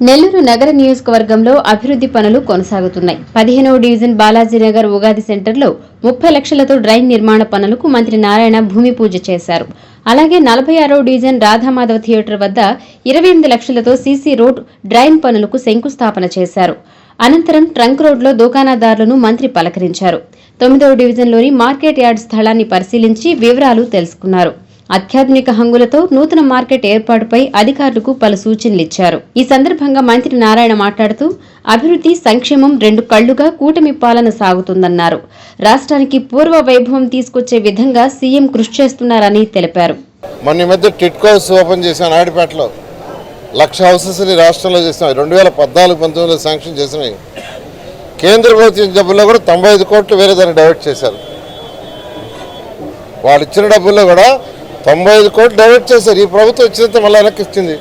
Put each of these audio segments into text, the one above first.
నెల్లూరు నగర నియోజకవర్గంలో అభివృద్ధి పనులు కొనసాగుతున్నాయి. 15వ డివిజన్ బాలాజీనగర్ ఉగాది సెంటర్లో 30 లక్షలతో డ్రైన్ నిర్మాణ పనులకు మంత్రి నారాయణ భూమి పూజ చేశారు. అలాగే 46వ డివిజన్ రాధామాధవ థియేటర్ వద్ద 28 లక్షలతో సీసీ రోడ్ డ్రైన్ పనులకు శంకుస్థాపన చేశారు. అనంతరం ట్రంక్ రోడ్లో దుకాణదారులను మంత్రి పలకరించారు. 9వ డివిజన్లోని మార్కెట్ యార్డ్ స్థలాన్ని పరిశీలించి వివరాలు తెలుసుకున్నారు. అత్యాధునిక హంగులతో నూతన మార్కెట్ ఏర్పాటుపై అధికారులకు పలు సూచనలిచ్చారు. ఈ సందర్భంగా మంత్రి నారాయణ మాట్లాడుతూ అభివృద్ధి సంక్షేమం రెండు కళ్లుగా కూటమి పాలన సాగుతుందన్నారు. రాష్ట్రానికి పూర్వ వైభవం తీసుకొచ్చే విధంగా సీఎం కృషి చేస్తున్నారని తెలిపారు. మొన్న మధ్య టిట్కోస్ ఓపెన్ చేశాను నాయుడుపేటలో 1,00,000 హౌసెస్ రాష్ట్రంలో చేసినాయి. 2014-19లో శాంక్షన్ చేసినాయి. కేంద్ర ప్రభుత్వం డబ్బుల్లో కూడా 95 కోట్లు వేరే దాన్ని డైవర్ట్ చేశారు. వాళ్ళు ఇచ్చిన డబ్బుల్లో కూడా 95 కోట్లు డైవర్ట్ చేశారు. ఈ ప్రభుత్వం ఇచ్చినంత మళ్ళీ వెనక్కి ఇచ్చింది.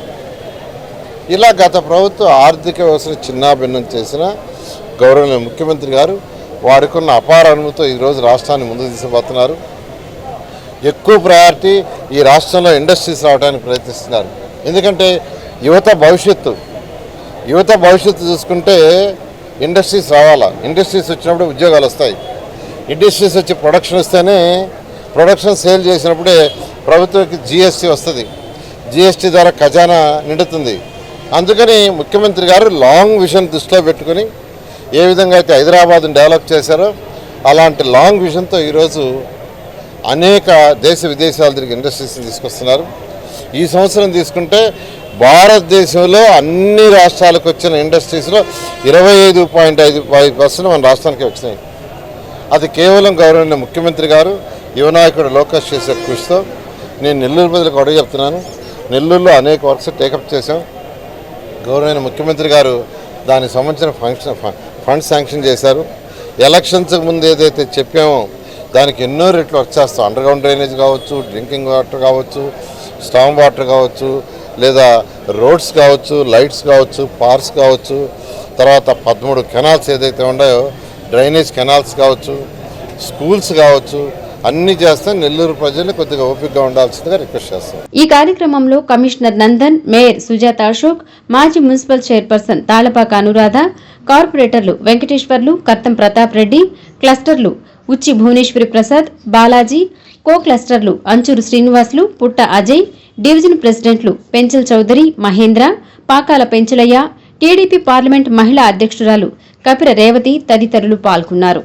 ఇలా గత ప్రభుత్వం ఆర్థిక వ్యవస్థను చిన్నాభిన్నం చేసిన గౌరవనీయ ముఖ్యమంత్రి గారు వారికున్న అపార అనుమతితో ఈరోజు రాష్ట్రాన్ని ముందుకు తీసుకుపోతున్నారు. ఎక్కువ ప్రయారిటీ ఈ రాష్ట్రంలో ఇండస్ట్రీస్ రావడానికి ప్రయత్నిస్తున్నారు. ఎందుకంటే యువత భవిష్యత్తు చూసుకుంటే ఇండస్ట్రీస్ రావాలా. ఇండస్ట్రీస్ వచ్చినప్పుడు ఉద్యోగాలు వస్తాయి. ఇండస్ట్రీస్ వచ్చి ప్రొడక్షన్ వస్తేనే ప్రొడక్షన్ సేల్ చేసినప్పుడే ప్రభుత్వానికి జీఎస్టీ వస్తుంది. జీఎస్టీ ద్వారా ఖజానా నిండుతుంది. అందుకని ముఖ్యమంత్రి గారు లాంగ్ విజన్ దృష్టిలో పెట్టుకుని ఏ విధంగా అయితే హైదరాబాద్ని డెవలప్ చేశారో అలాంటి లాంగ్ విజన్తో ఈరోజు అనేక దేశ విదేశాల తిరిగి ఇండస్ట్రీస్ని తీసుకొస్తున్నారు. ఈ సంవత్సరం తీసుకుంటే భారతదేశంలో అన్ని రాష్ట్రాలకు వచ్చిన ఇండస్ట్రీస్లో 25.5% మన రాష్ట్రానికి వచ్చినాయి. అది కేవలం గౌరవనీయ ముఖ్యమంత్రి గారు యువనాయకుడు లోకేష్ చేసే కృషితో. నేను నెల్లూరు ప్రజలకు అడుగు చెప్తున్నాను. నెల్లూరులో అనేక వర్క్స్ టేకప్ చేశాం. గౌరవనీయ ముఖ్యమంత్రి గారు దానికి సంబంధించిన ఫండ్స్ శాంక్షన్ చేశారు. ఎలక్షన్స్కి ముందు ఏదైతే చెప్పామో దానికి ఎన్నో రెట్లు వర్క్ చేస్తాం. అండర్గ్రౌండ్ డ్రైనేజ్ కావచ్చు, డ్రింకింగ్ వాటర్ కావచ్చు, స్టామ్ వాటర్ కావచ్చు, లేదా రోడ్స్ కావచ్చు, లైట్స్ కావచ్చు, పార్క్స్ కావచ్చు, తర్వాత 13 కెనాల్స్ ఏదైతే ఉన్నాయో డ్రైనేజ్ కెనాల్స్ కావచ్చు, స్కూల్స్ కావచ్చు, అన్ని చేస్తే నెల్లూరు ప్రజలు కొద్దిగా ఓపికగా ఉండాల్సిందిగా రిక్వెస్ట్ చేస్తాం. ఈ కార్యక్రమంలో కమిషనర్ నందన్, మేయర్ సుజాత అశోక్, మాజీ మున్సిపల్ చైర్పర్సన్ తాళపాక అనురాధ, కార్పొరేటర్లు వెంకటేశ్వర్లు, కత్తం ప్రతాప్ రెడ్డి, క్లస్టర్లు ఉచ్చి భువనేశ్వరి ప్రసాద్, బాలాజీ, కో క్లస్టర్లు అంచూరు శ్రీనివాసులు, పుట్ట అజయ్, డివిజన్ ప్రెసిడెంట్లు పెంచల్ చౌదరి, మహేంద్ర, పాకాల పెంచలయ్య, టీడీపీ పార్లమెంట్ మహిళా అధ్యక్షురాలు కపిర రేవతి తదితరులు పాల్గొన్నారు.